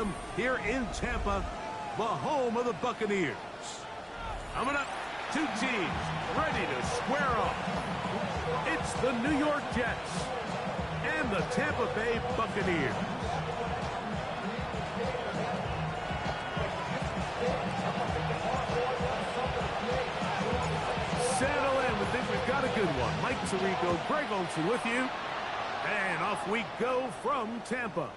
Stadium here in Tampa, the home of the Buccaneers. Coming up, two teams ready to square off. It's the New York Jets and the Tampa Bay Buccaneers. Settle in. We think we've got a good one. Mike Tirico, Greg Olsen with you. And off we go from Tampa.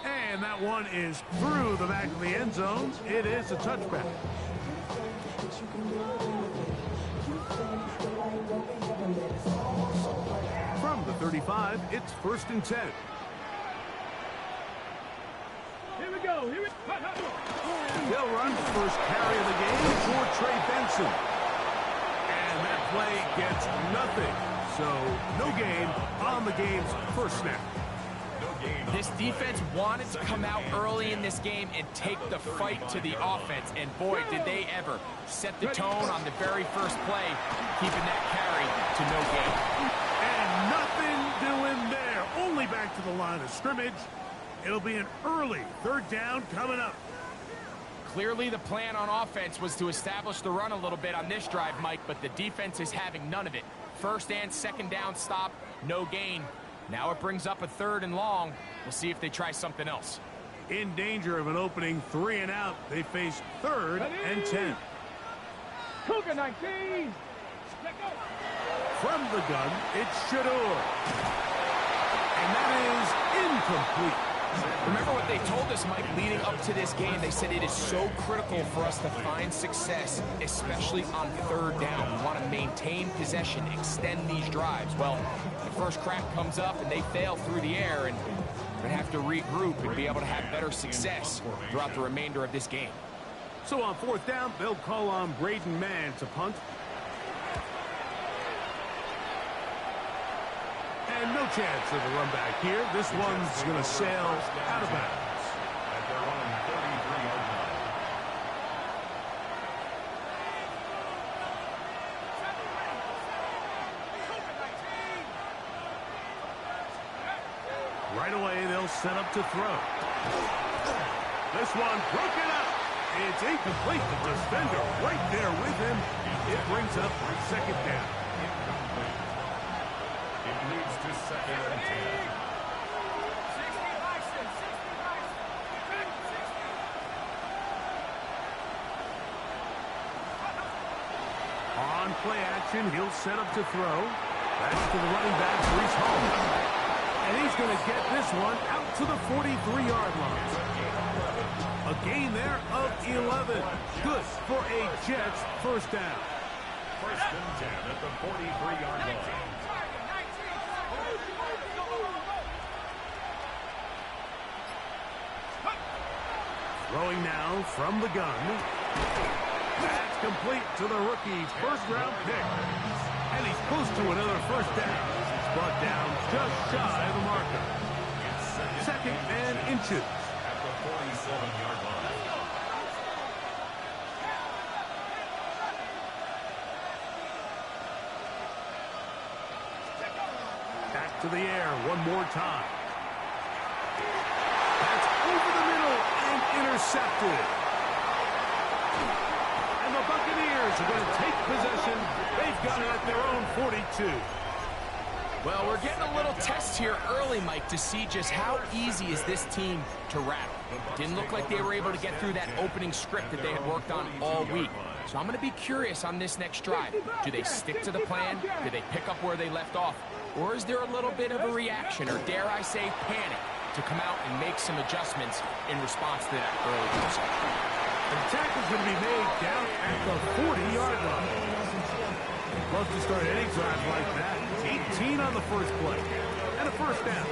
And that one is through the back of the end zone. It is a touchback. From the 35, it's 1st and 10. Here we go. They'll run the first carry of the game for Trey Benson. And that play gets nothing. So no gain on the game's first snap. This defense wanted to come out early in this game and take the fight to the offense. And boy, did they ever set the tone on the very first play, keeping that carry to no gain. And nothing doing there. Only back to the line of scrimmage. It'll be an early 3rd down coming up. Clearly the plan on offense was to establish the run a little bit on this drive, Mike, but the defense is having none of it. 1st and 2nd down stop, no gain. Now it brings up a 3rd and long. We'll see if they try something else. In danger of an opening 3 and out. They face 3rd and 10. Cougar 19. From the gun, it's Shador. And that is incomplete. Remember what they told us, Mike, leading up to this game. They said it is so critical for us to find success, especially on 3rd down. We want to maintain possession, extend these drives. Well, the first crack comes up and they fail through the air, and we're going to have to regroup and be able to have better success throughout the remainder of this game. So on 4th down, they'll call on Braden Mann to punt. And no chance of a run back here. This one's going to sail out of bounds. At their own 33-yard line. Right away, they'll set up to throw. This one broken up. It's incomplete. The defender right there with him. It brings up 2nd down. It leads to 2nd and 10. On play action, he'll set up to throw. That's to the running back, Brees Hall. And he's going to get this one out to the 43-yard line. A gain there of 11. Good for a Jets 1st down. 1st and 10 at the 43-yard line. Throwing now from the gun. That's complete to the rookie 1st-round pick. And he's close to another 1st down. He's brought down just shy of the marker. 2nd and inches. At the 47-yard line. Back to the air one more time. That's over the middle and intercepted. And the Buccaneers are going to take possession. They've got it at their own 42. Well, we're getting a little test here early, Mike, to see just how easy is this team to rattle. Didn't look like they were able to get through that opening script that they had worked on all week. So I'm going to be curious on this next drive. Do they stick to the plan? Do they pick up where they left off? Or is there a little bit of a reaction, or dare I say panic, to come out and make some adjustments in response to that early interception? The tackle's going to be made down at the 40-yard line. Love to start any drive like that. 18 on the first play. And a 1st down.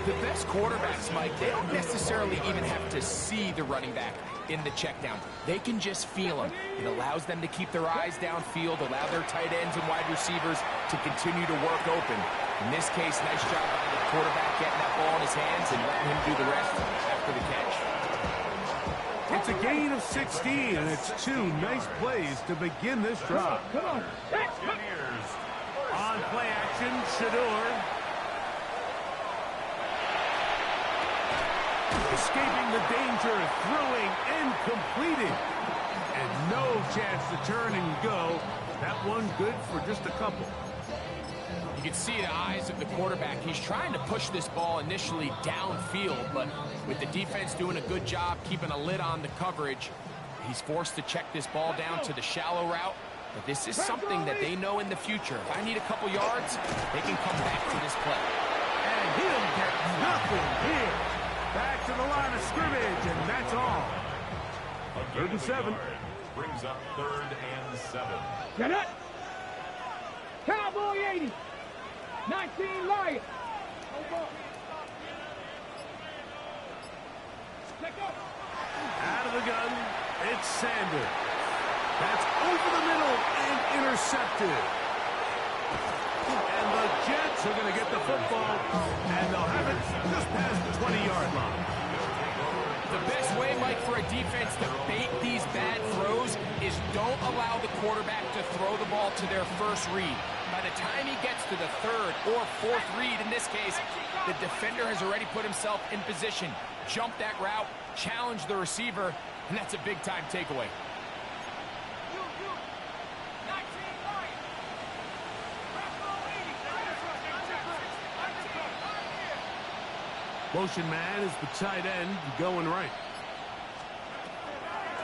The best quarterbacks, Mike, they don't necessarily even have to see the running back in the check down. They can just feel him. It allows them to keep their eyes downfield, allow their tight ends and wide receivers to continue to work open. In this case, nice job by the quarterback getting that ball in his hands and letting him do the rest after the catch. It's a gain of 16, and it's 2 nice plays to begin this drive. Come on. On play action, Shador. Escaping the danger, throwing and completing. And no chance to turn and go. That one good for just a couple. You can see the eyes of the quarterback. He's trying to push this ball initially downfield, but with the defense doing a good job keeping a lid on the coverage, he's forced to check this ball down to the shallow route. But this is something that they know in the future. If I need a couple yards, they can come back to this play. And he'll get nothing here. Back to the line of scrimmage, and that's all. 3rd and 7. Brings up 3rd and 7. Get it. Cowboy 80. 19 Lions. Out of the gun, it's Sanders. That's over the middle and intercepted. And the Jets are going to get the football, and they'll have it just past the 20-yard line. The best way, Mike, for a defense to bait these bad throws is don't allow the quarterback to throw the ball to their first read. By the time he gets to the 3rd or 4th read, in this case, the defender has already put himself in position, jump that route, challenge the receiver, and that's a big-time takeaway. Motion man is the tight end going right.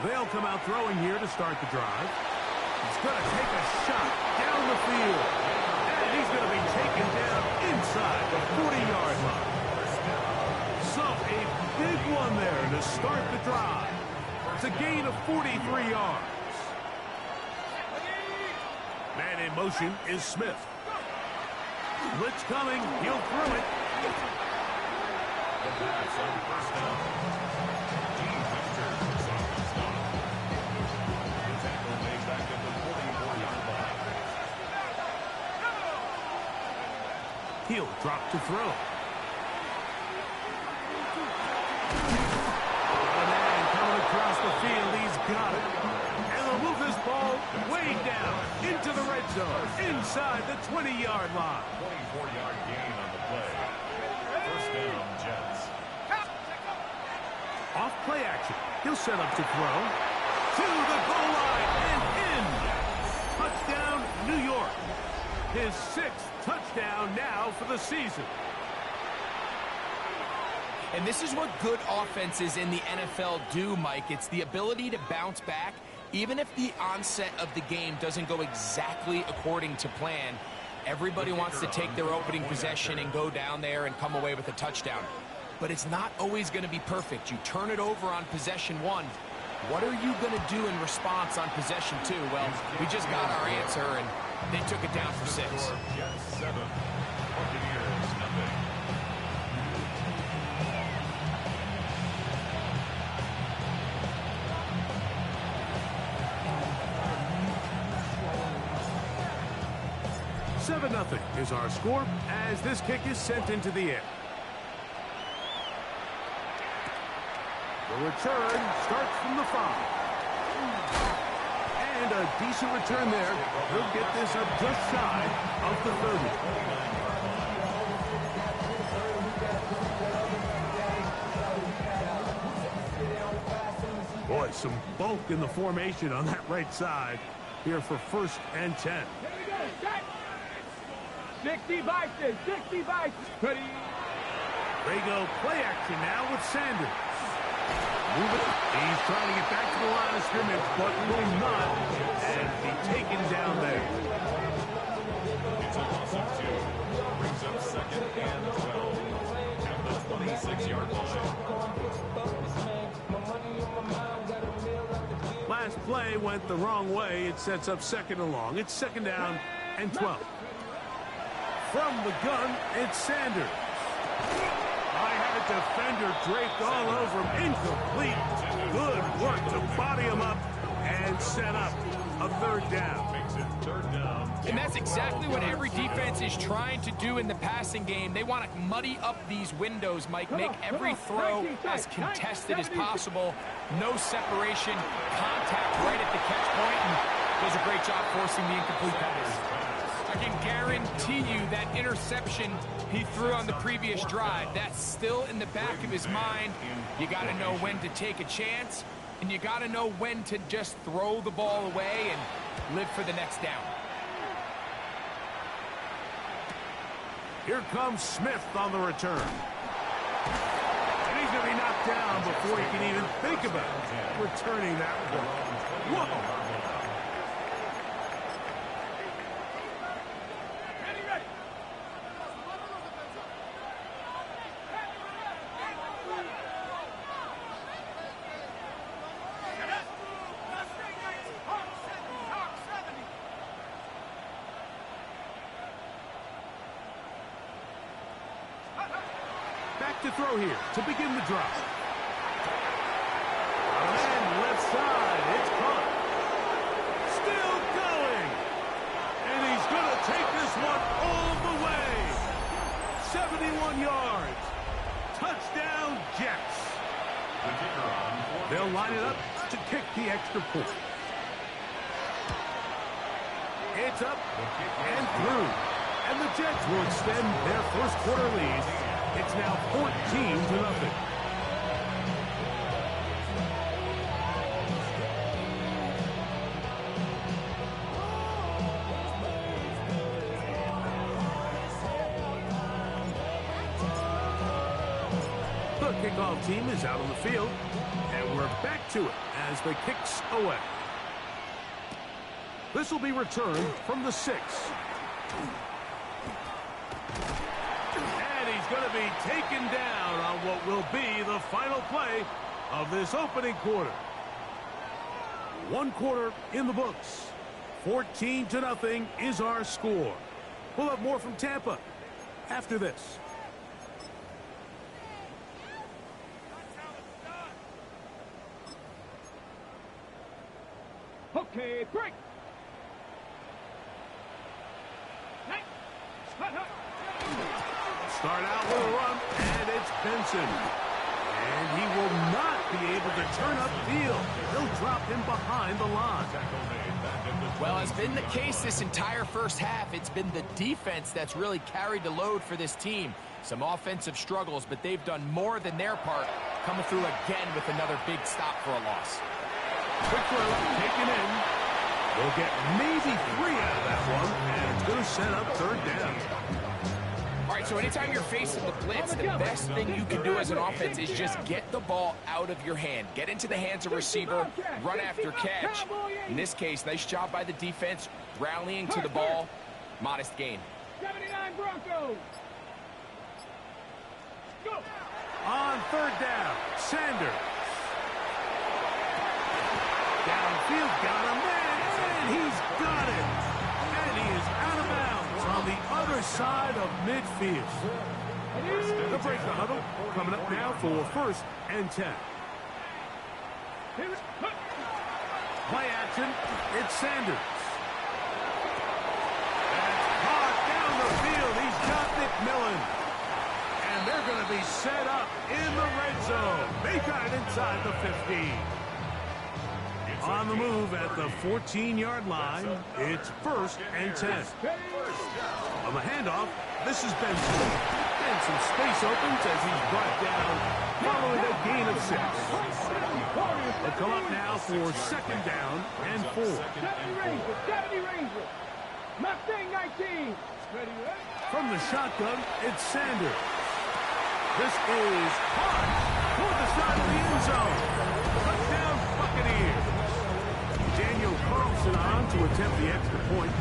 They'll come out throwing here to start the drive. He's going to take a shot down the field. And he's going to be taken down inside the 40-yard line. So a big one there to start the drive. It's a gain of 43 yards. Man in motion is Smith. Blitz coming. He'll throw it. That's on 1st down. The tackle made back at the 44-yard line. He'll drop to throw. The man coming across the field. He's got it. And they'll move this ball way down into the red zone, inside the 20-yard line. 24-yard gain on the play. 1st down, Jets. Off play action. He'll set up to throw. To the goal line and in. Touchdown, New York. His 6th touchdown now for the season. And this is what good offenses in the NFL do, Mike. It's the ability to bounce back, even if the onset of the game doesn't go exactly according to plan. Everybody wants to take their opening possession and go down there and come away with a touchdown. But it's not always going to be perfect. You turn it over on possession 1. What are you going to do in response on possession 2? Well, we just got our answer, and they took it down for 6. Jets 7. Buccaneers nothing. Nothing is our score as this kick is sent into the air. The return starts from the 5. And a decent return there. He'll get this up just shy of the 30. Boy, some bulk in the formation on that right side here for 1st and 10. 60 Vikings, 60 Vikings. Ready. They go play action now with Sanders. Moving. He's trying to get back to the line of scrimmage, but will not. And be taken down there. It's a loss of 2. Brings up 2nd and 12. At the 26-yard line. Last play went the wrong way. It sets up 2nd and long. It's 2nd down and 12. From the gun, it's Sanders. I had a defender draped all over him. Incomplete. Good work to body him up and set up a 3rd down. Makes it 3rd down. And that's exactly what every defense is trying to do in the passing game. They want to muddy up these windows, Mike. Make every throw as contested as possible. No separation, contact right at the catch point, and does a great job forcing the incomplete pass. I can guarantee you that interception he threw on the previous drive, that's still in the back of his mind. You got to know when to take a chance, and you got to know when to just throw the ball away and live for the next down. Here comes Smith on the return. And he's going to be knocked down before he can even think about returning that one. Whoa! Back to throw here to begin the drive. And left side, it's caught. Still going. And he's going to take this one all the way. 71 yards. Touchdown, Jets. They'll line it up to kick the extra point. It's up and through. And the Jets will extend their first quarter lead. It's now 14-0. The kickoff team is out on the field, and we're back to it as the kicks away. This will be returned from the 6. Going to be taken down on what will be the final play of this opening quarter. One quarter in the books. 14-0 is our score. We'll have more from Tampa after this. Okay, break. Start out with a run, and it's Benson. And he will not be able to turn upfield. They'll drop him behind the line. Well, as been the case this entire first half, it's been the defense that's really carried the load for this team. Some offensive struggles, but they've done more than their part, coming through again with another big stop for a loss. Quick throw, taken in. We'll get maybe 3 out of that one, and it's going to set up third down. All right, so anytime you're facing the blitz, the best thing you can do as an offense is just get the ball out of your hand. Get into the hands of receiver, run after catch. In this case, nice job by the defense, rallying to the ball. Modest gain. 79 Broncos. Go. On third down, Sanders. Downfield, got him there, and he's got it. And he is out of bounds on the other side of midfield. The break the huddle, coming up now for 1st and 10. Play action, it's Sanders. That's caught down the field. He's got McMillan. And they're going to be set up in the red zone. They got it inside the 15. On the move at the 14-yard line, it's 1st and 10. On the handoff, this is Benson. And some space opens as he's brought down following a gain of 6. They'll come up now for 2nd down and 4. 70 Rangers. Mustang 19. From the shotgun, it's Sanders. This is caught toward the side of the end zone. Touchdown, Buccaneers. Daniel Carlson on to attempt the extra point.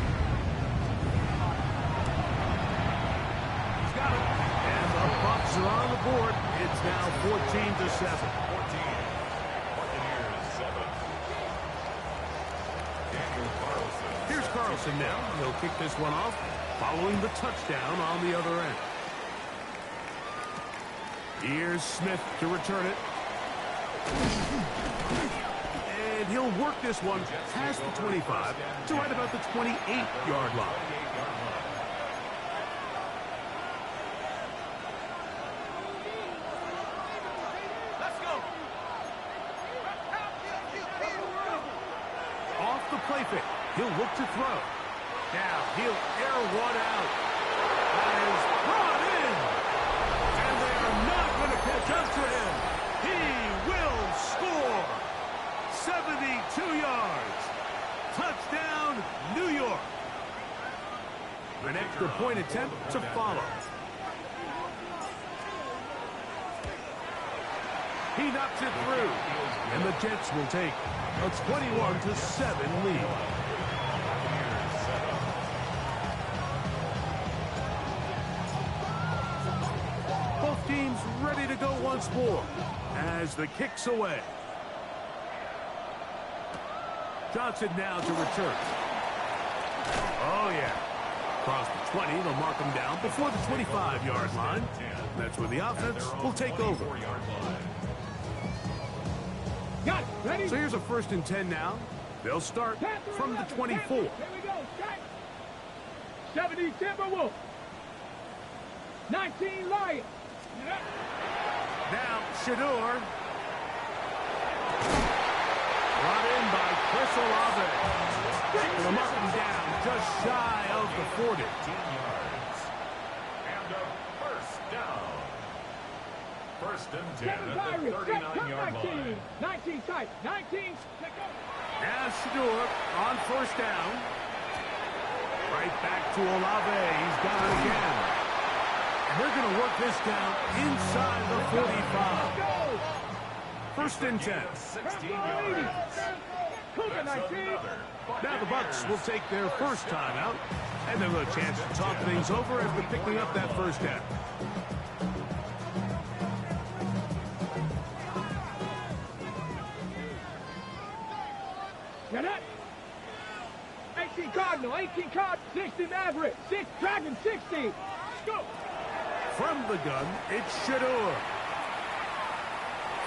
He's got it. And the Bucs are on the board. It's now 14-7. 14. Buccaneers 7. Daniel Carlson. Here's Carlson now. He'll kick this one off following the touchdown on the other end. Here's Smith to return it. And he'll work this one past the 25 to right about the 28-yard line. Let's go. Off the play fake. He'll look to throw. Now he'll air one out. That is brought in. And they are not going to catch up to him. He will score. 72 yards. Touchdown, New York. An extra point attempt to follow. He knocks it through. And the Jets will take a 21-7 lead. Both teams ready to go once more as the kick's away. Johnson now to return. Oh, yeah. Across the 20, they'll mark him down before the 25-yard line. That's where the offense will take over. Got it. Ready? So here's a 1st and 10 now. They'll start from the 24. Here we go. Strike. 70 Timberwolves. 19 Lions. Now, Shador. Brought in by Chris Olave. They'll mark him down just shy of the 40. 10 yards. And a first down. 1st and 10 at the 39-yard line. 19 tight. 19. Now Shador on 1st down. Right back to Olave. He's got it again. And they're going to work this down inside the 45. 1st and 10. 16 yards. Now the Bucs will take their first time out, and they'll have a chance to talk things over after picking up that 1st down. Get it. 18 Cardinal. 18 Cardinal. 60 Maverick. 6 Dragon. 60. Go. From the gun, it's Shador.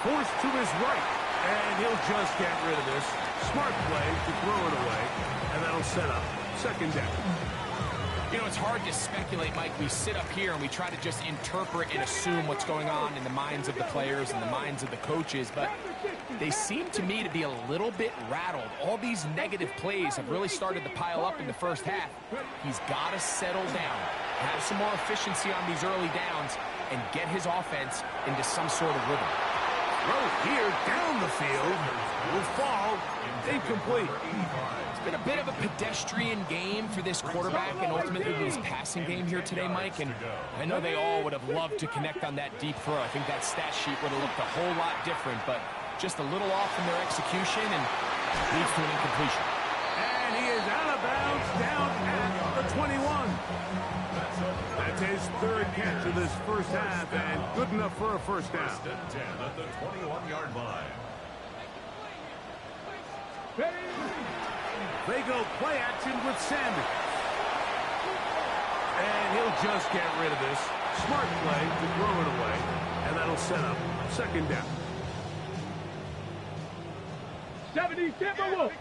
Forced to his right, and he'll just get rid of this. Smart play to throw it away, and that'll set up 2nd down. You know, it's hard to speculate, Mike. We sit up here and we try to just interpret and assume what's going on in the minds of the players and the minds of the coaches, but they seem to me to be a little bit rattled. All these negative plays have really started to pile up in the 1st half. He's got to settle down, have some more efficiency on these early downs, and get his offense into some sort of rhythm. Throw here down the field will fall incomplete. It's been a bit of a pedestrian game for this quarterback and ultimately his passing game here today, Mike. And I know they all would have loved to connect on that deep throw. I think that stat sheet would have looked a whole lot different, but just a little off in their execution and leads to an incompletion. And he is out of bounds down at the 21. That's his 3rd catch of this 1st half, and good enough for a 1st down. 1st and 10 at the 21-yard line. They go play action with Sanders. And he'll just get rid of this. Smart play to throw it away, and that'll set up 2nd down. 70 Timberwolves.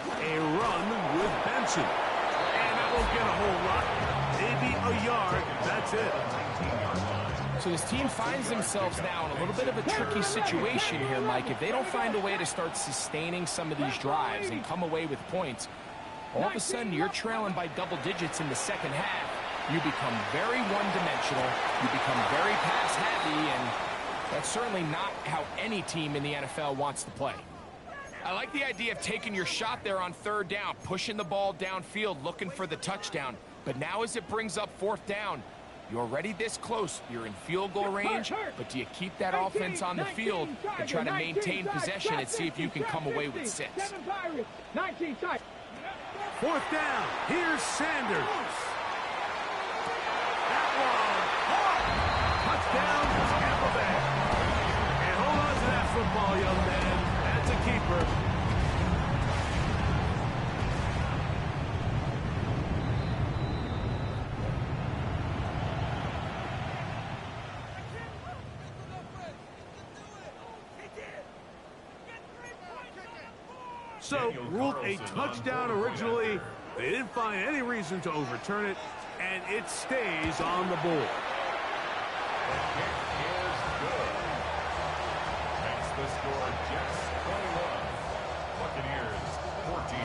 A run with Benson. And that won't get a whole lot. Maybe a yard. That's it. So this team finds themselves now in a little bit of a tricky situation here, Mike. If they don't find a way to start sustaining some of these drives and come away with points, all of a sudden you're trailing by double digits in the 2nd half. You become very one-dimensional. You become very pass-happy, and that's certainly not how any team in the NFL wants to play. I like the idea of taking your shot there on 3rd down, pushing the ball downfield, looking for the touchdown. But now as it brings up 4th down, you're already this close. You're in field goal range, but do you keep that offense on the field and try to maintain possession and see if you can come away with 6? 19 tight. 4th down. Here's Sanders. That one. Touchdown, Tampa Bay. And hold on to that football, young man. That's a keeper. So, ruled a touchdown originally. They didn't find any reason to overturn it, and it stays on the board. Makes the score Jets 21, Buccaneers 14.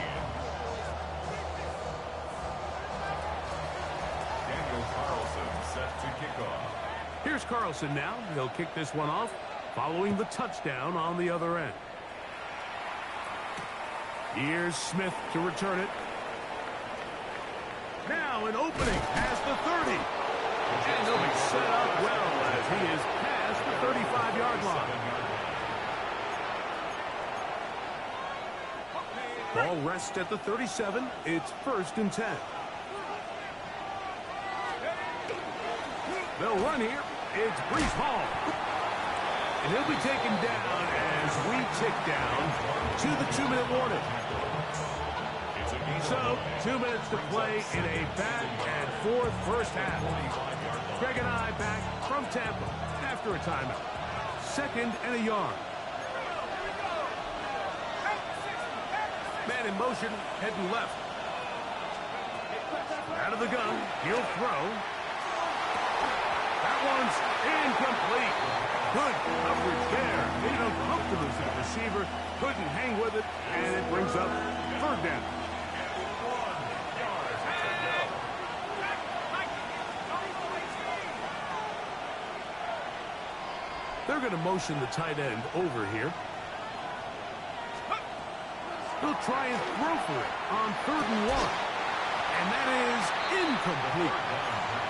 Carlson set to kick off. Here's Carlson now. He'll kick this one off, following the touchdown on the other end. Here's Smith to return it. Now an opening past the 30. And he'll be set up well as he is past the 35-yard line. Ball rests at the 37. It's 1st and 10. They'll run here. It's Breece Hall. And he'll be taken down as we tick down to the 2-minute warning. So, 2 minutes to play in a back-and-forth first half. Greg and I back from Tampa after a timeout. 2nd and a yard. Man in motion, heading left. Out of the gun, he'll throw. That one's incomplete. Good coverage there. Made it uncomfortable for the receiver. Couldn't hang with it, and it brings up 3rd down. They're going to motion the tight end over here. He'll try and throw for it on 3rd and 1. And that is incomplete.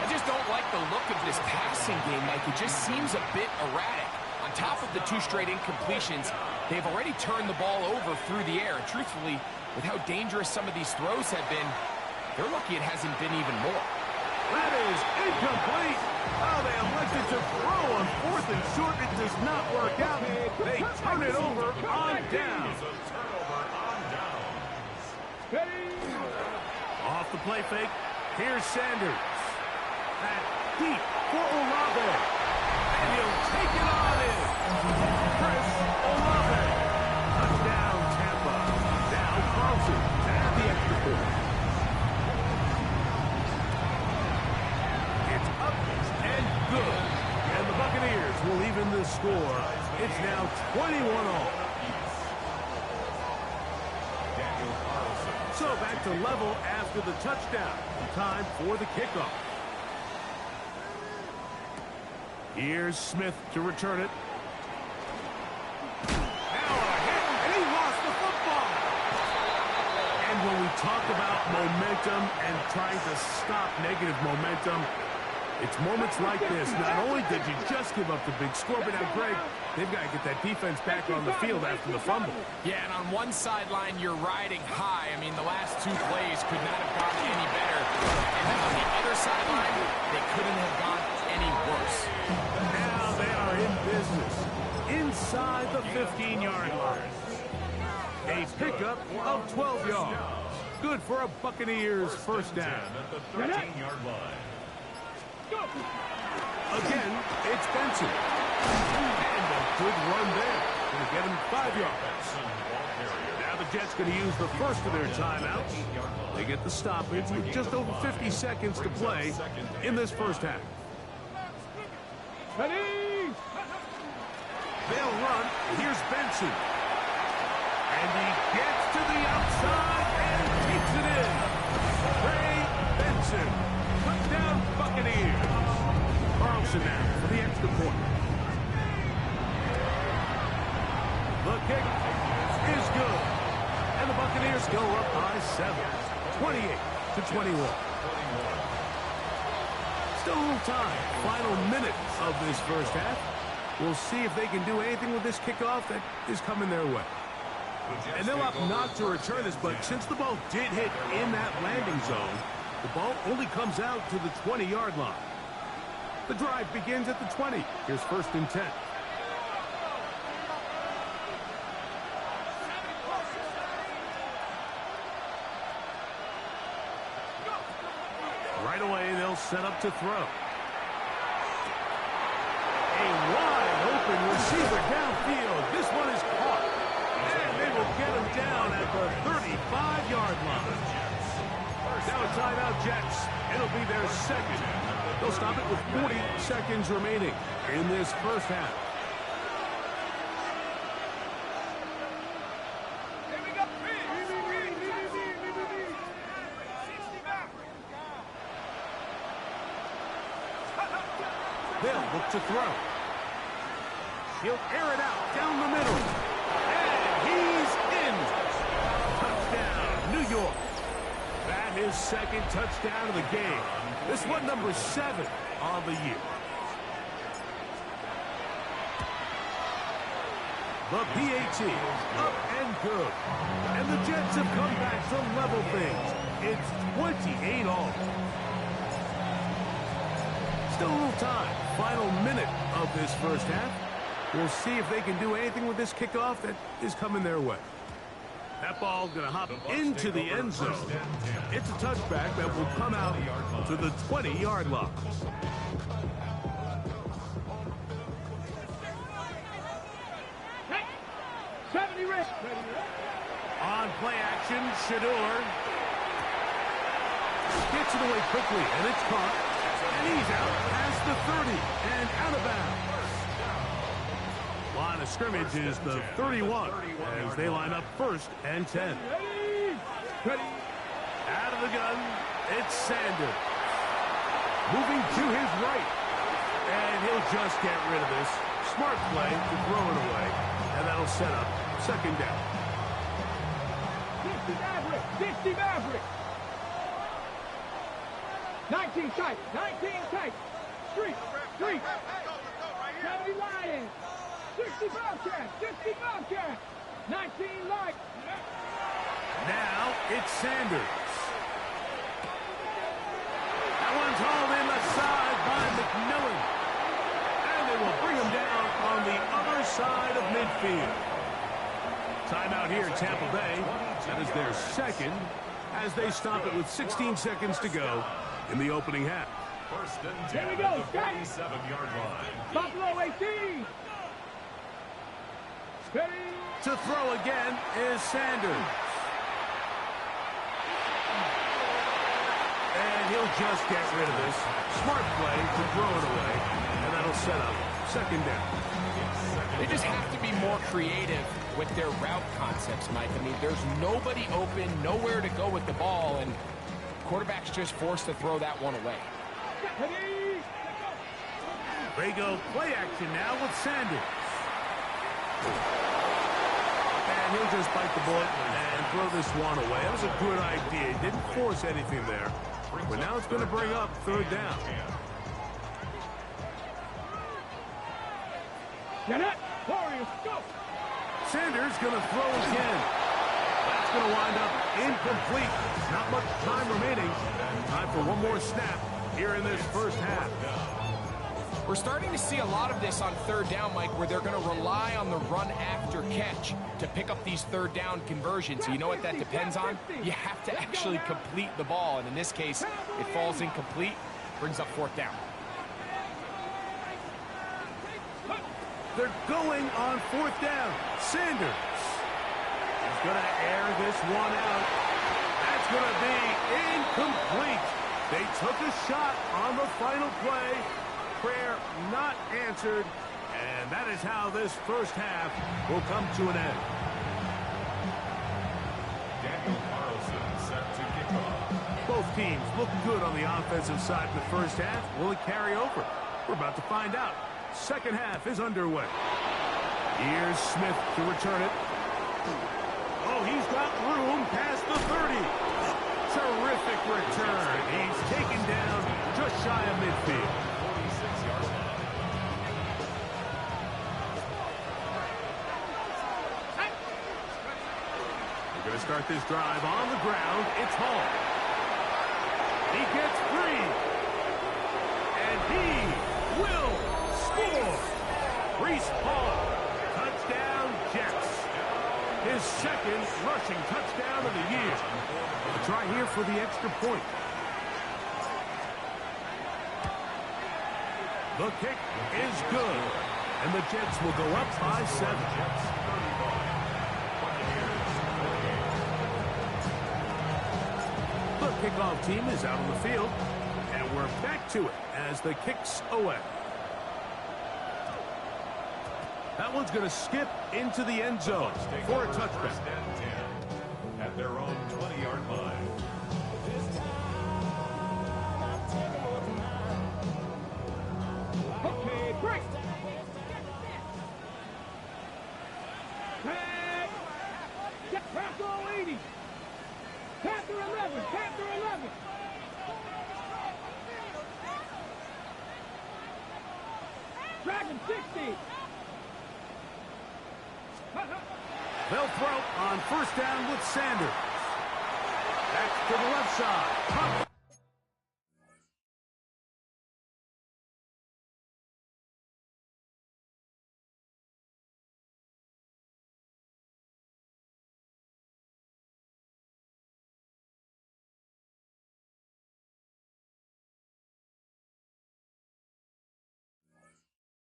I just don't like the look of this passing game, Mike. It just seems a bit erratic. On top of the 2 straight incompletions, they've already turned the ball over through the air. Truthfully, with how dangerous some of these throws have been, they're lucky it hasn't been even more. That is incomplete. Oh, they elected to throw on 4th and short. It does not work out. They turn it over on down. Off the play fake. Here's Sanders. That deep for Olave. And he'll take it on in. Chris Olave. Touchdown, Tampa. Now Carlson at the extra point. It's up and good. And the Buccaneers will even the score. It's now 21-all. So back to level after the touchdown. Time for the kickoff. Here's Smith to return it. Now a hit, and he lost the football. And when we talk about momentum and trying to stop negative momentum, it's moments like this. Not only did you just give up the big score, but now, Greg, they've got to get that defense back on the field after the fumble. Yeah, and on one sideline, you're riding high. I mean, the last 2 plays could not have gone any better. And then on the other sideline, they couldn't have gone any worse. Now they are in business inside the 15-yard line. A pickup of 12 yards. Good for a Buccaneers first down. At the 13-yard line. Again, it's Benson. And a good run there. Going to get him 5 yards. Now the Jets going to use the first of their timeouts. They get the stoppage with just over 50 seconds to play in this first half. They'll run. Here's Benson. And he gets to the outside and takes it in. Trey Benson. Touchdown Buccaneers. Carlson now for the extra point. The kick is good. And the Buccaneers go up by 7. 28-21. Still a little time. Final minute of this first half. We'll see if they can do anything with this kickoff that is coming their way. And they'll opt not to return this, but since the ball did hit in that landing zone, the ball only comes out to the 20-yard line. The drive begins at the 20. Here's 1st and 10. Right away, they'll set up to throw. A wide open receiver downfield. This one is caught. And they will get him down at the 35-yard line. Now a timeout, Jets. It'll be their 2nd. They'll stop it with 40 seconds remaining in this first half. They'll look to throw. He'll air it out down the middle. And he's in. Touchdown, New York. That is second touchdown of the game. This one number 7 on the year. The PAT up and good. And the Jets have come back to level things. It's 28 all. Still a little time. Final minute of this first half. We'll see if they can do anything with this kickoff that is coming their way. That ball going to hop into the end zone. It's a touchback that will come out to the 20-yard line. On play action, Shador gets it away quickly, and it's caught. And he's out past the 30 and out of bounds. Line of scrimmage is the 31 as they line up 1st and 10. Out of the gun, it's Sanders. Moving to his right. And he'll just get rid of this. Smart play to throw it away. And that'll set up 2nd down. 60 Maverick, 60 Maverick. 19 tight, 19 tight. Street, 70 Lions. 60 Bobcat, 60 Bobcat. 19 light. Now it's Sanders. That one's hauled in the side by McMillan. And they will bring him down on the other side of midfield. Timeout here in Tampa Bay. That is their 2nd as they stop it with 16 seconds to go in the opening half. 1st and 10 Here we go, at the 47-yard line. Buffalo 18. Steady. To throw again is Sanders. And he'll just get rid of this. Smart play to throw it away. And that'll set up 2nd down. They just have to be more creative with their route concepts, Mike. I mean, there's nobody open, nowhere to go with the ball, and quarterback's just forced to throw that one away. They go play action now with Sanders. And he'll just bite the bullet and throw this one away. That was a good idea. He didn't force anything there. But now it's going to bring up 3rd down. Get it. Warriors, go. Sanders going to throw again. That's going to wind up incomplete. Not much time remaining. Time for one more snap here in this first half. We're starting to see a lot of this on 3rd down, Mike, where they're going to rely on the run after catch to pick up these 3rd down conversions. So you know what that depends on? You have to actually complete the ball. And in this case, it falls incomplete, brings up 4th down. They're going on 4th down. Sanders is going to air this one out. That's going to be incomplete. They took a shot on the final play. Prayer not answered. And that is how this first half will come to an end. Daniel Carlson set to kick off. Both teams look good on the offensive side in the first half. Will it carry over? We're about to find out. Second half is underway. Here's Smith to return it. Oh, he's got room past the 30. Terrific return. He's taken down just shy of midfield. 46-yard line. We're going to start this drive on the ground. It's Hall. He gets free. And he will score. Breece Hall. Touchdown, Jets. His 2nd rushing touchdown of the year. A try here for the extra point. The kick is good. And the Jets will go up by 7. The kickoff team is out on the field. And we're back to it as the kick's away. That one's going to skip into the end zone for a touchback. 1st and 10 at their own 20-yard line. straight. Pass all 80. Panther 11. Panther 11. Dragon 60. They'll throw on first down with Sanders. Back to the left side.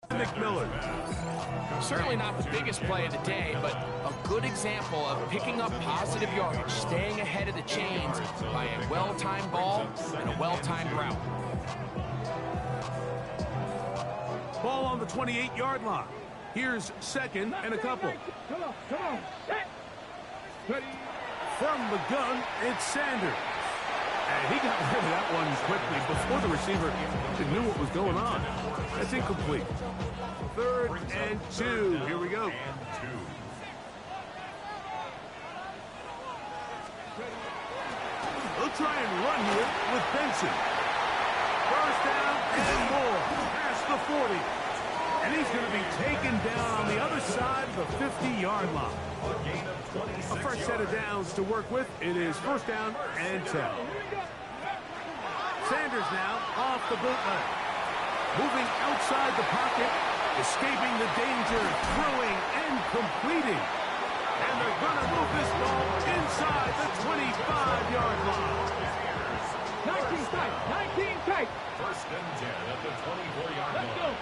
McMillan. Certainly not the biggest play of the day, but a good example of picking up positive yardage, staying ahead of the chains by a well-timed ball and a well-timed route. Ball on the 28-yard line. Here's second and a couple. Come on, come on. Set. Ready. From the gun, it's Sanders. And he got rid of that one quickly before the receiver even knew what was going on. That's incomplete. 3rd and 2. Here we go. They'll try and run here with Benson. First down and more. Past the 40. And he's going to be taken down on the other side of the 50-yard line. A fresh set of downs to work with. It is first down and 10. Sanders now off the bootleg. Moving outside the pocket, escaping the danger, throwing and completing. And they're going to move this ball inside the 25-yard line. 19 tight, 19 tight. First and 10 at the 24-yard line. Let's go.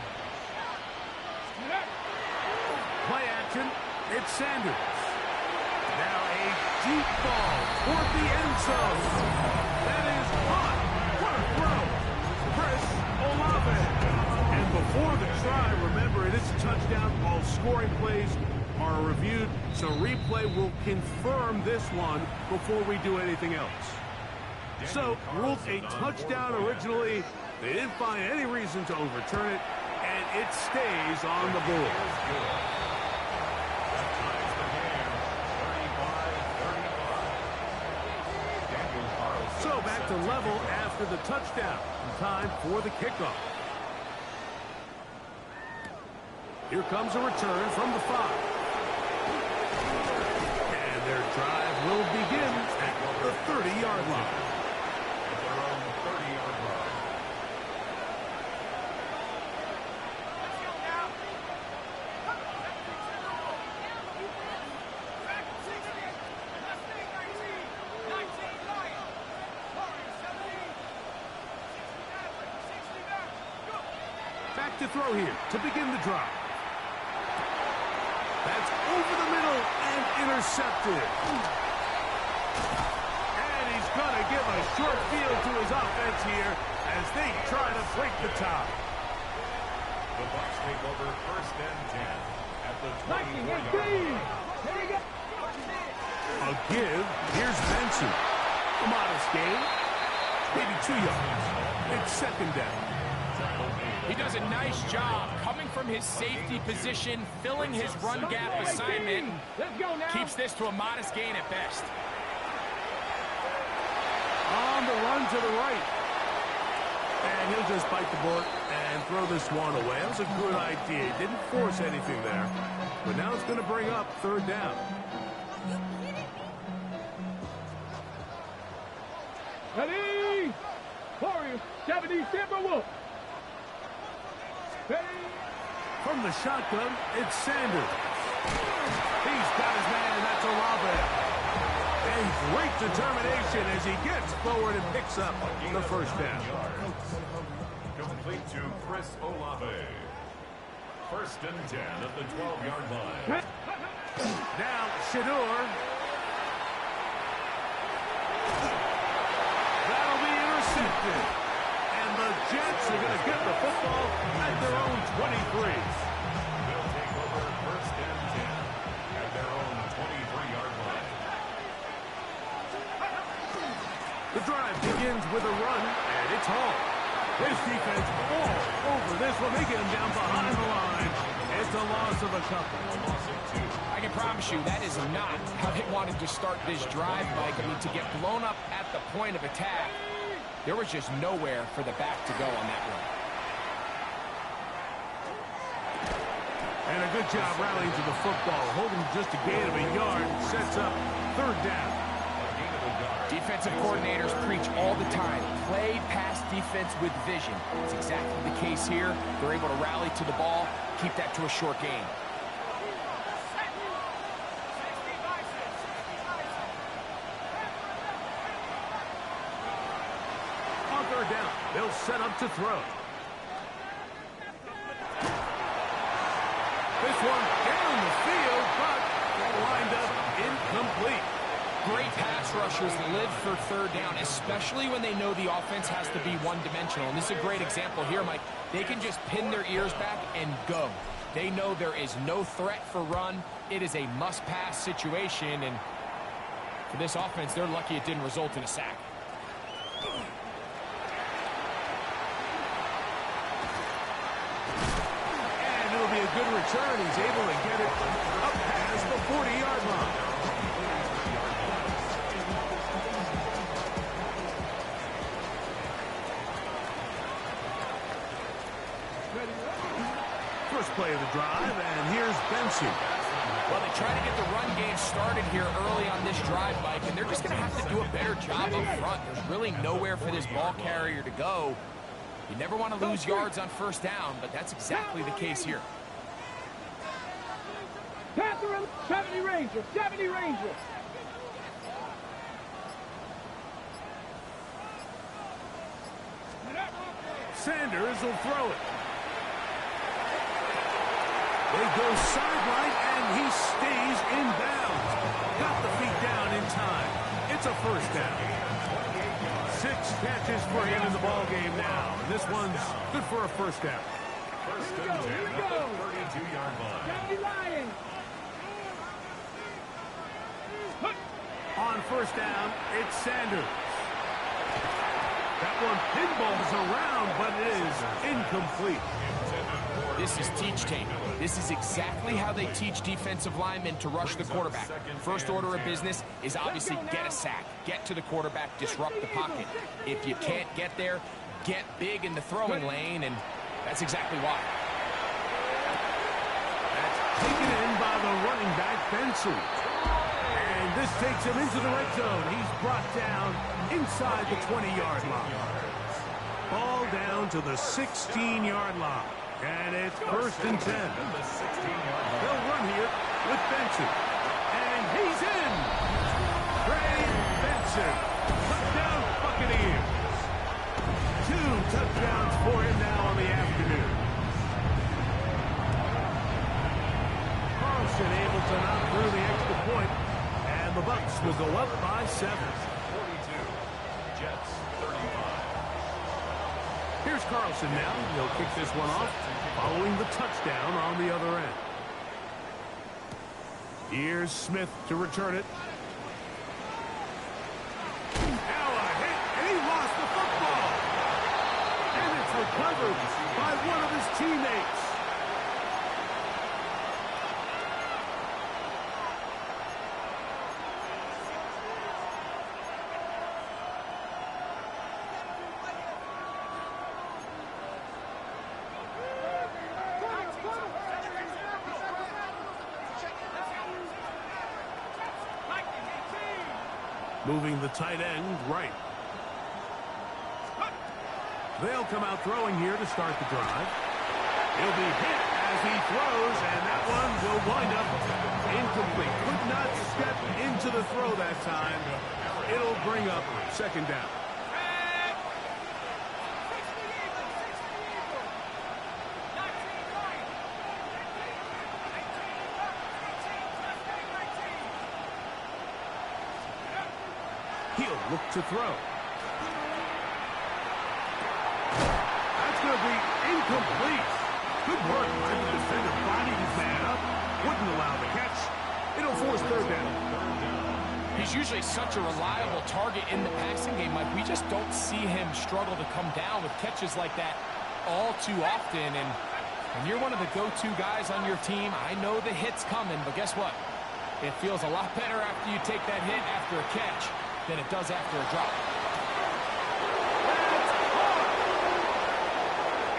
Play action, it's Sanders. Now a deep ball toward the end zone. That is hot. What a throw. Chris Olave. And before the try, remember it is a touchdown. All scoring plays are reviewed, so replay will confirm this one before we do anything else. So, ruled a touchdown originally. They didn't find any reason to overturn it, and it stays on the board. So back to level after the touchdown. Time for the kickoff. Here comes a return from the 5. And their drive will begin at the 30-yard line. Back to throw here to begin the drive. That's over the middle and intercepted. And he's going to give a short field to his offense here as they try to break the tie. The Bucs take over first and 10 at the 24-yard line. Here we go. A give. Here's Benson. A modest gain. Maybe 2 yards. It's second down. He does a nice job coming from his safety position, filling his run gap assignment. Let's go now. Keeps this to a modest gain at best. On the run to the right. And he'll just bite the bullet and throw this one away. That was a good idea. He didn't force anything there. But now it's going to bring up third down. Ready? Warriors, 70 Timberwolves. From the shotgun, it's Sanders. He's got his man, that's Olave. And great determination as he gets forward and picks up the first down. Complete to Chris Olave. First and 10 at the 12-yard line. Now, Shador. That'll be intercepted. And the Jets are going to get the football at their own 23. They'll take over first and 10 at their own 23-yard line. The drive begins with a run, and it's Hall. This defense all over this one. They get him down behind the line. It's a loss of a couple. I can promise you that is not how they wanted to start this drive, Mike. I mean, to get blown up at the point of attack, there was just nowhere for the back to go on that run. And a good job rallying to the football. Holding just a gain of a yard. Sets up third down. Defensive coordinators preach all the time. Play pass defense with vision. It's exactly the case here. They're able to rally to the ball, keep that to a short gain. On third down, they'll set up to throw. This one down the field, but lined up incomplete. Great pass rushers live for third down, especially when they know the offense has to be one-dimensional. And this is a great example here, Mike. They can just pin their ears back and go. They know there is no threat for run. It is a must-pass situation, and for this offense, they're lucky it didn't result in a sack. And it'll be a good return. He's able to get it up past the 40-yard line. First play of the drive, and here's Benson. Well, they try to get the run game started here early on this drive, Mike, and they're just going to have to do a better job up front. There's really nowhere for this ball carrier to go. You never want to lose yards on first down, but that's exactly the case here. 70 Rangers, 70 Rangers. Sanders will throw it. They go sideline, and he stays in bounds. Got the feet down in time. It's a first down. 6 catches for him in the ball game now. And this one's good for a first down. First and 10 at the 32-yard line. 70 Lions. On first down, it's Sanders. That one pinballs around, but it is incomplete. This is teach tape. This is exactly how they teach defensive linemen to rush the quarterback. First order of business is obviously get a sack. Get to the quarterback, disrupt the pocket. If you can't get there, get big in the throwing lane, and that's exactly why. That's taken in by the running back, Benson. And this takes him into the red zone. He's brought down inside the 20-yard line. Ball down to the 16-yard line. And it's first and 10. They'll run here with Benson. And he's in. Trey Benson. Touchdown Buccaneers. 2 touchdowns for him now on the afternoon. Carlson able to knock through the extra point. And the Bucs will go up by 7. 42. Jets 35. Here's Carlson now. He'll kick this one off, following the touchdown on the other end. Here's Smith to return it. Now a hit, and he lost the football. And it's recovered by one of his teammates. Moving the tight end right. They'll come out throwing here to start the drive. He'll be hit as he throws, and that one will wind up incomplete. Could not step into the throw that time. It'll bring up second down. He'll look to throw. That's going to be incomplete. Good work by the defender, finding his man up. Wouldn't allow the catch. It'll force third down. He's usually such a reliable target in the passing game, Mike. We just don't see him struggle to come down with catches like that all too often. And when you're one of the go-to guys on your team, I know the hit's coming, but guess what? It feels a lot better after you take that hit after a catch than it does after a drop.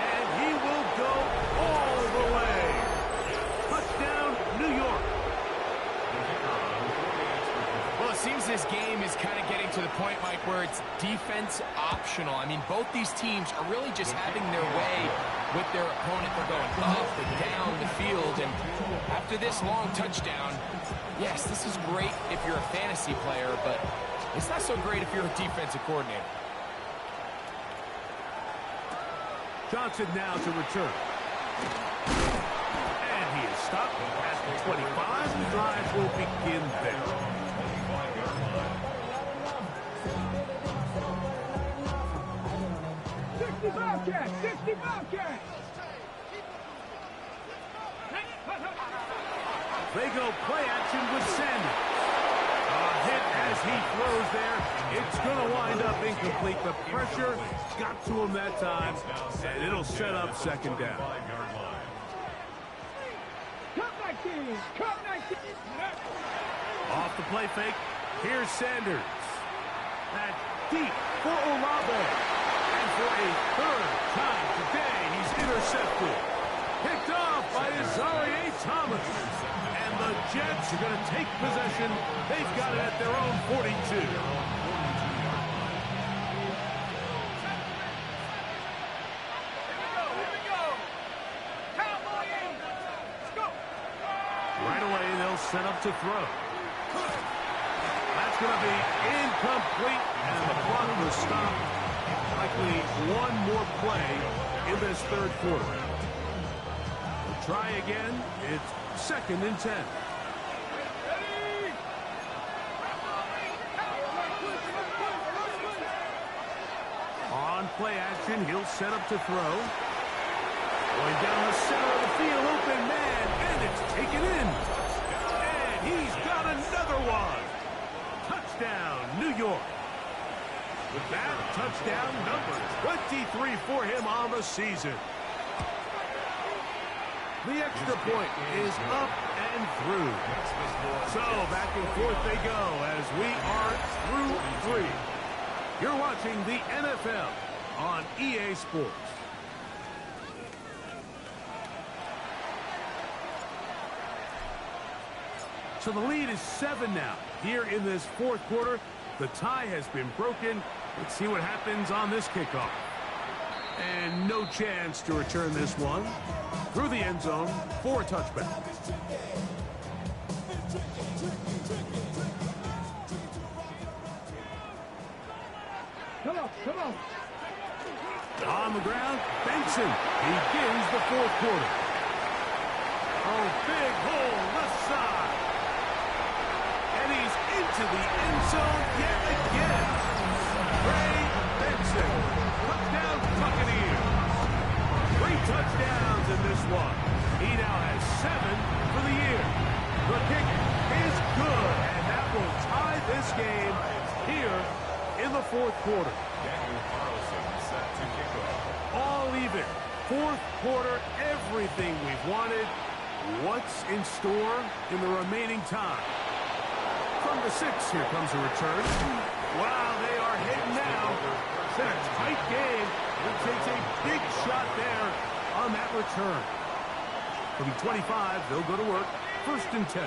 And he will go all the way. Touchdown, New York. Well, it seems this game is kind of getting to the point, Mike, where it's defense optional. I mean, both these teams are really just having their way with their opponent. They're going up and down the field, and after this long touchdown, yes, this is great if you're a fantasy player, but it's not so great if you're a defensive coordinator. Johnson now to return. And he is stopped at the 25. The drive will begin there. 65 catch, 65 catch. They go play action with Sanders. A hit as he throws there. It's going to wind up incomplete. The pressure got to him that time, and it'll set up second down. Cut 19, cut 19. Off the play fake. Here's Sanders. That's deep for Olave. And for a third time today, he's intercepted. Picked off by Azareye'h Thomas. And the Jets are going to take possession. They've got it at their own 42. Right away, they'll set up to throw. That's going to be incomplete, and the clock will stop. Likely one more play in this third quarter. We'll try again. It's 2nd and 10. On play action, he'll set up to throw. Going down the center of the field, open man, and it's taken in. And he's got another one. Touchdown, New York. With that, touchdown number 23 for him on the season. The extra point is up and through. So back and forth they go as we are through 3. You're watching the NFL on EA Sports. So the lead is 7 now. Here in this fourth quarter, the tie has been broken. Let's see what happens on this kickoff. And no chance to return this one. Through the end zone for a touchback. Come on, come on. On the ground, Benson begins the fourth quarter. Oh, big hole left side. And he's into the end zone yet again. Ray Benson, touchdown Buccaneers. 3 touchdowns in this one. He now has 7 for the year. The kick is good, and that will tie this game here in the fourth quarter. All even. Fourth quarter, everything we've wanted. What's in store in the remaining time? From the 6, here comes a return. Wow, they are hitting now. It's been a tight game. It takes a big shot there on that return. From 25, they'll go to work. 1st and 10.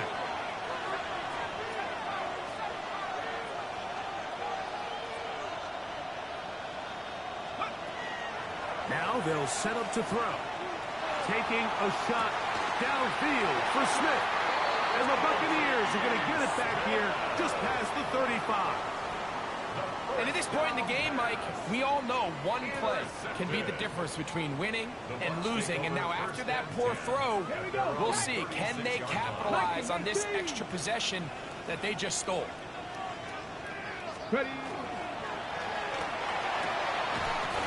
Now they'll set up to throw. Taking a shot downfield for Smith. And the Buccaneers are going to get it back here just past the 35. And at this point in the game, Mike, we all know one play can be the difference between winning and losing. And now after that poor throw, we'll see. Can they capitalize on this extra possession that they just stole? Ready.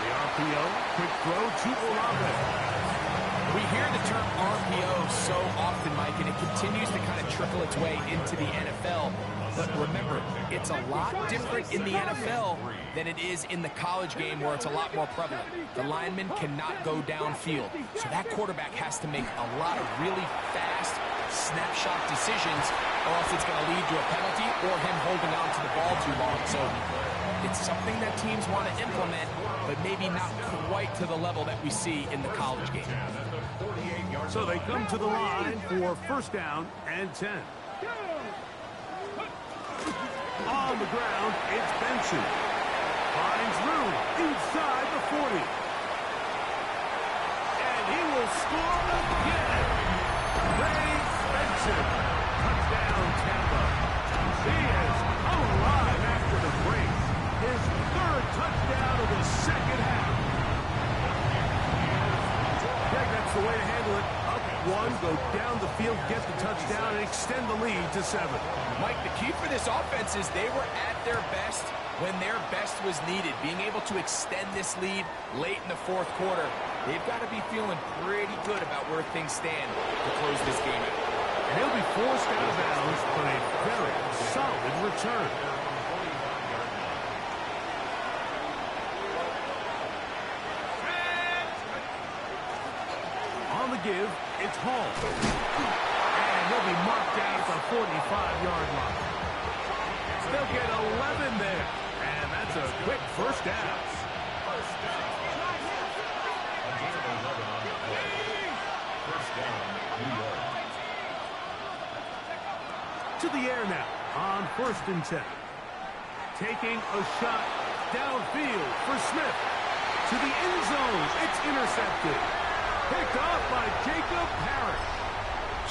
The RPO, quick throw to Olave. We hear the term RPO so often, Mike, and it continues to kind of trickle its way into the NFL. But remember, it's a lot different in the NFL than it is in the college game where it's a lot more prevalent. The lineman cannot go downfield. So that quarterback has to make a lot of really fast snapshot decisions, or else it's going to lead to a penalty or him holding on to the ball too long. So it's something that teams want to implement, but maybe not quite to the level that we see in the college game. So they come to the line for first down and 10. On the ground, it's Benson. Finds room inside the 40. And he will score again. Ray Benson. Touchdown, Tampa. He is alive after the break. His third touchdown of the second half. Greg, that's the way to handle it. Up one, go down the field, get the touchdown, and extend the lead to 7. Mike, the key for this offense is they were at their best when their best was needed. Being able to extend this lead late in the fourth quarter, they've got to be feeling pretty good about where things stand to close this game out. And he'll be forced out of bounds, but a very solid return. On the give, it's Hall. And he'll be marked down at the 45-yard line. They'll get 11 there. And that's a quick first down. To the air now on first and 10. Taking a shot downfield for Smith. To the end zone. It's intercepted. Picked off by Jacob Parrish.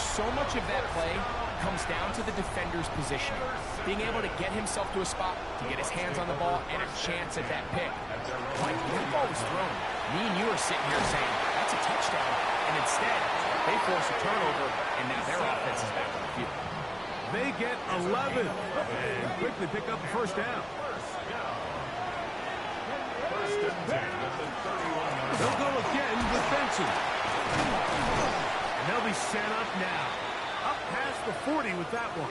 So much of that play comes down to the defender's positioning. Being able to get himself to a spot, to get his hands on the ball, and a chance at that pick. Like, when the ball was thrown, me and you are sitting here saying, that's a touchdown. And instead, they force a turnover, and now their offense is back on the field. They get 11 and quickly pick up the first down. They'll go again with Benson. And they'll be set up now. Up past the 40 with that one.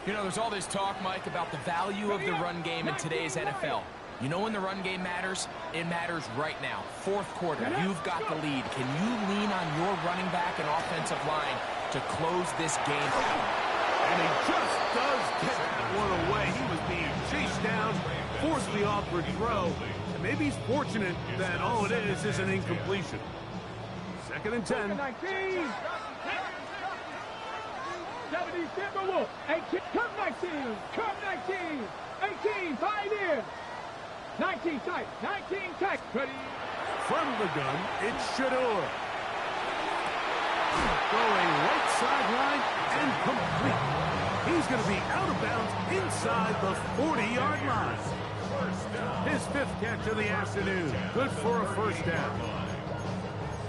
You know, there's all this talk, Mike, about the value of the run game in today's NFL. You know when the run game matters? It matters right now. Fourth quarter, you've got the lead. Can you lean on your running back and offensive line to close this game out? And he just does get that one away. He was being chased down, forced the awkward throw. And maybe he's fortunate that all it is an incompletion. Second and 10. 70 Timberwolves. 18. Come 19. Come 19. 18. 5 in. 19 tight. 19 tight. Ready. From the gun, it's Shador. Going right sideline and complete. He's going to be out of bounds inside the 40-yard line. His fifth catch of the afternoon. Good for a first down.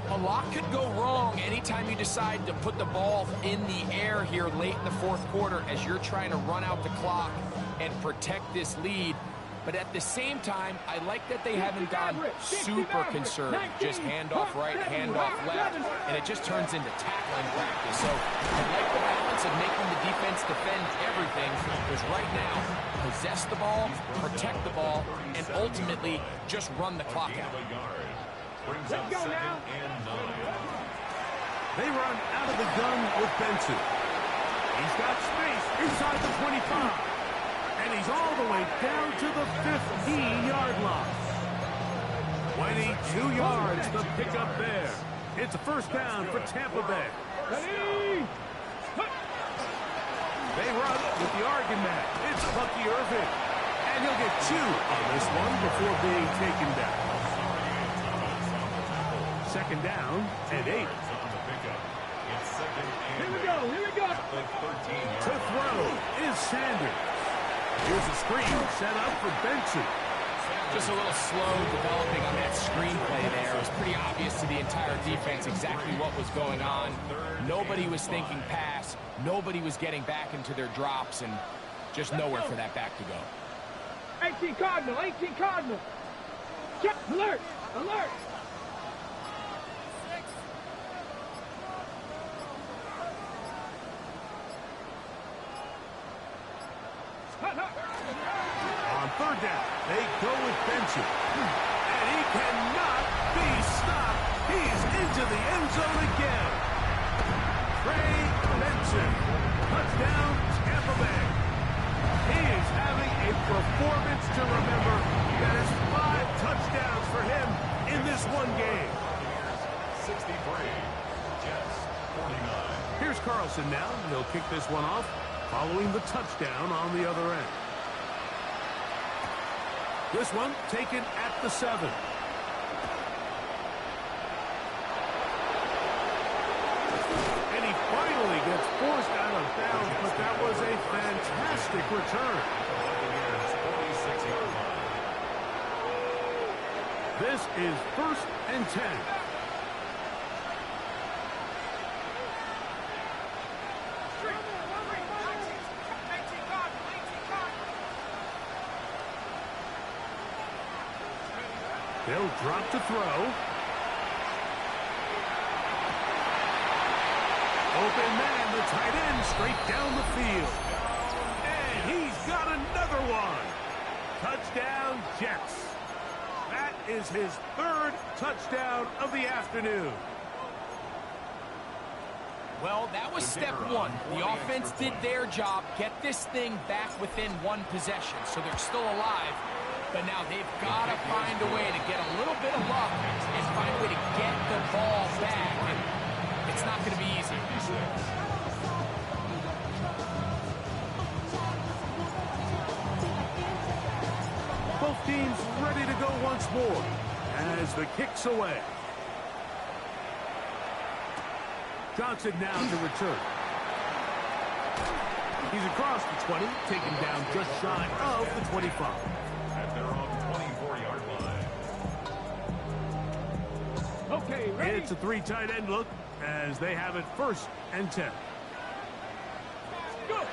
A lot could go wrong anytime you decide to put the ball in the air here late in the fourth quarter as you're trying to run out the clock and protect this lead. But at the same time, I like that they haven't gone super conservative. Just handoff right, handoff left, and it just turns into tackling practice. So I like the balance of making the defense defend everything, because right now, possess the ball, protect the ball, and ultimately just run the clock out. Let's go now. They run out of the gun with Benson. He's got space inside the 25. And he's all the way down to the 15-yard line. 22 yards to pick up there. It's a first down for Tampa Bay. Ready. They run with the Oregon man. It's Bucky Irving. And he'll get 2 on this one before being taken down. Second down and 8. Here we go. Here we go. To throw is Sanders. Here's a screen set up for Benson. Just a little slow developing on that screenplay there. It was pretty obvious to the entire defense exactly what was going on. Nobody was thinking pass. Nobody was getting back into their drops, and just nowhere for that back to go. 18 Cardinal. 18 Cardinal. Check. Alert. Alert. On third down, they go with Benson. And he cannot be stopped. He's into the end zone again. Trey Benson. Touchdown, Tampa Bay. He is having a performance to remember. That is 5 touchdowns for him in this one game. 63, Jets 49. Here's Carlson now. He'll kick this one off following the touchdown on the other end. This one taken at the 7. And he finally gets forced out of bounds, but that was a fantastic return. This is 1st and 10. They'll drop to throw. Open man, the tight end, straight down the field. And he's got another one. Touchdown, Jets. That is his 3rd touchdown of the afternoon. Well, that was step 1. The offense did their job, get this thing back within 1 possession, so they're still alive. But now they've got to find a way to get a little bit of luck and find a way to get the ball back. And it's not going to be easy. Both teams ready to go once more as the kick's away. Johnson now to return. He's across the 20, taken down just shy of the 25. At their own 24-yard line. Okay, ready? It's a 3 tight end look as they have it 1st and 10. Go!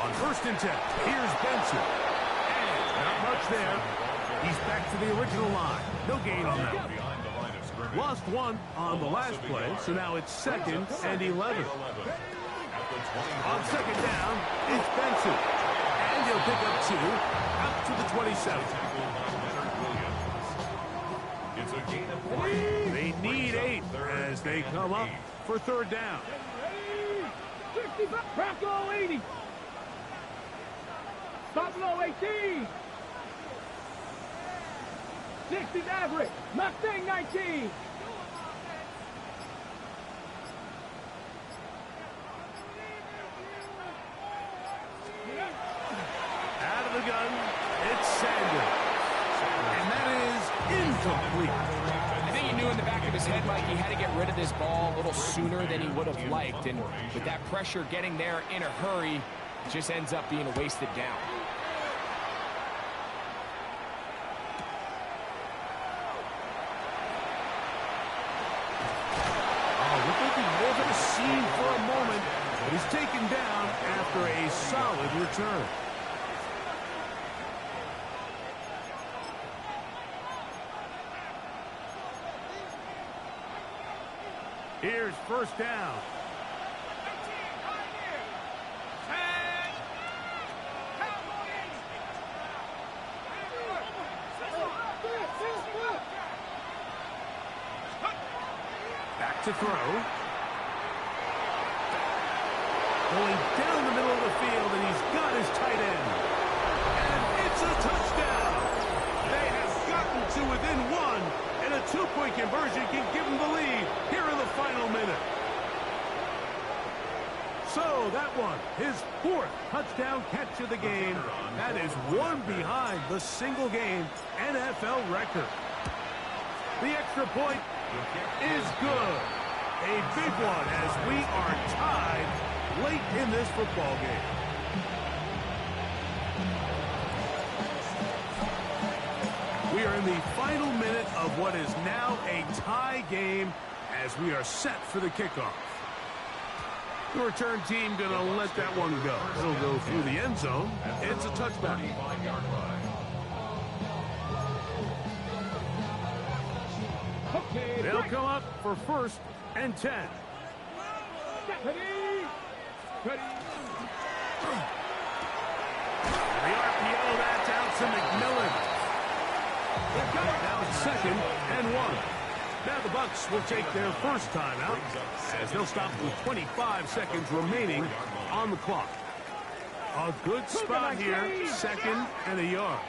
On 1st and 10, here's Benson. And not much there. He's back to the original line. No gain on that one. Behind the line of scrimmage. Lost 1 on the last play, so now it's 2nd and 11. On 2nd down, it's Benson. And he'll pick up 2 out to the 27. It's a gain of 3. They need 8 as they come up for 3rd down. 65. Bronco 80. Buffalo 18. 60 Maverick. Mustang 19. Out of the gun, it's Sanders. And that is incomplete. I think he knew in the back of his head, Mike, he had to get rid of this ball a little sooner than he would have liked. And with that pressure getting there in a hurry, it just ends up being a wasted down. Seen for a moment, but he's taken down after a solid return. Here's 1st down. Back to throw. Going down the middle of the field, and he's got his tight end. And it's a touchdown. They have gotten to within 1, and a 2-point conversion can give them the lead here in the final minute. So that one, his 4th touchdown catch of the game. That is 1 behind the single-game NFL record. The extra point is good. A big one as we are tied late in this football game. We are in the final minute of what is now a tie game as we are set for the kickoff. The return team going to let that one go. It'll go through the end zone. It's a touchback. They'll come up for 1st and 10. Oh, that's out to McMillan. Now it's 2nd and 1. Now the Bucs will take their first timeout as they'll stop with 25 seconds remaining on the clock. A good spot here, 2nd and a yard.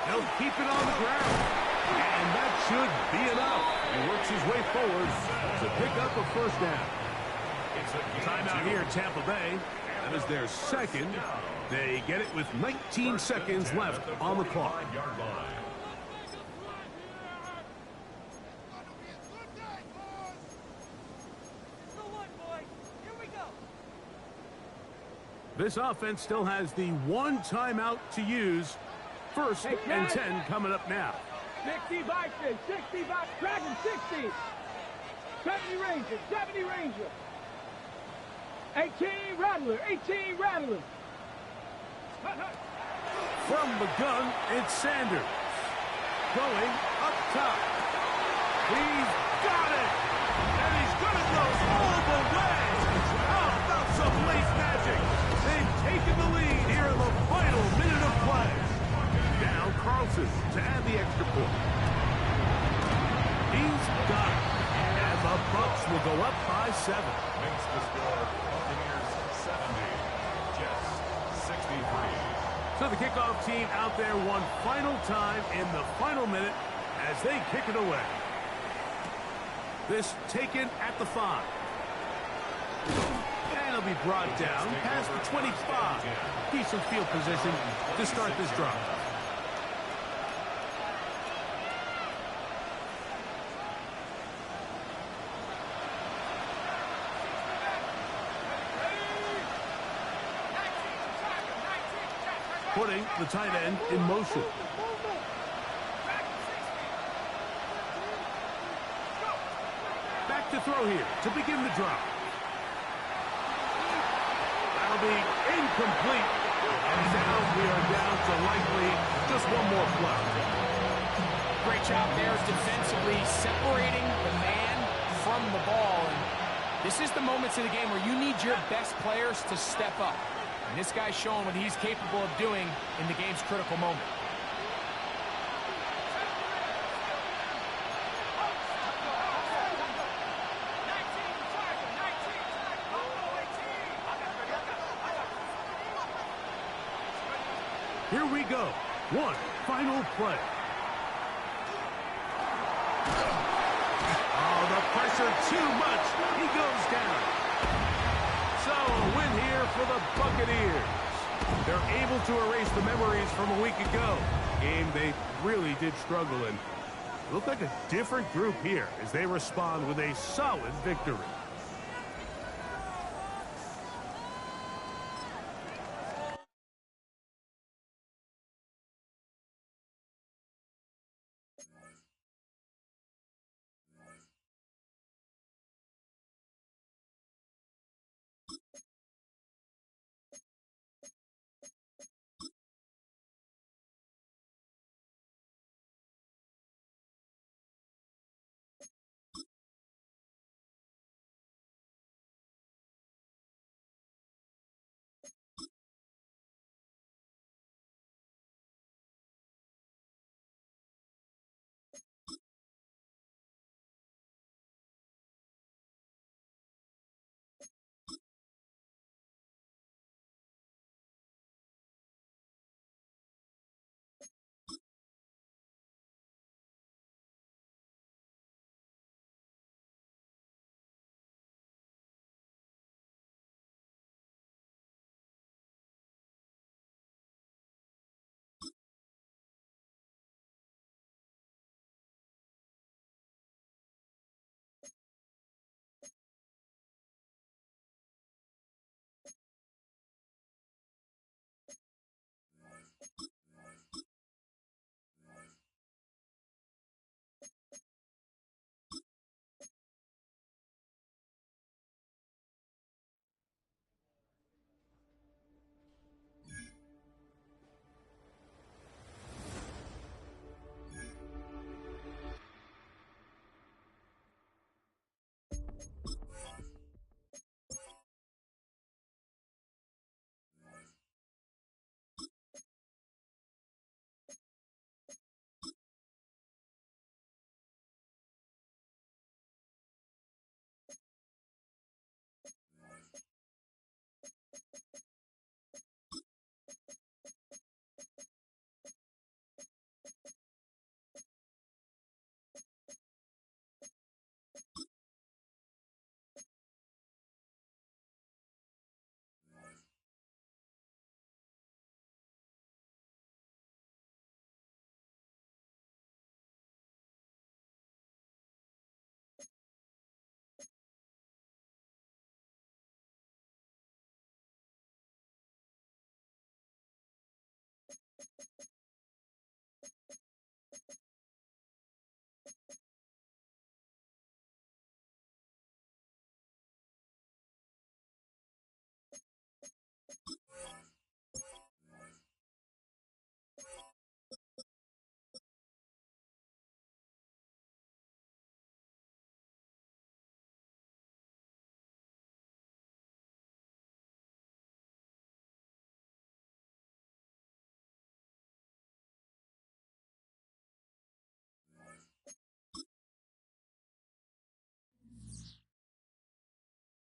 He'll keep it on the ground, and that should be enough. He works his way forward to pick up a first down. Timeout here, Tampa Bay. That is their 2nd. They get it with 19 seconds left on the clock. This offense still has the 1 timeout to use. 1st and 10 coming up now. 60 boxes, 60 box, Dragon 60. 70 Ranger, 70 Ranger. 18 Rattler, 18 Rattler. From the gun, it's Sanders. Going up top. He's got it. And he's going to go all the way. How about some late magic? They've taken the lead here in the final minute of play. Now Carlson to add the extra point. He's got it. And the Bucs will go up by 7. Makes the score Buccaneers 70, Jets 63. So the kickoff team out there one final time in the final minute as they kick it away. This taken at the 5. And it'll be brought down past the 25. Decent field position to start this drive. Putting the tight end in motion. Back to throw here to begin the drive. That'll be incomplete. And now we are down to likely just one more play. Great job there defensively, separating the man from the ball. And this is the moments of the game where you need your best players to step up. And this guy's showing what he's capable of doing in the game's critical moment. Here we go. One final play. Oh, the pressure too much. He goes down. So a win here for the Buccaneers. They're able to erase the memories from a week ago. Game they really did struggle in. Look like a different group here as they respond with a solid victory.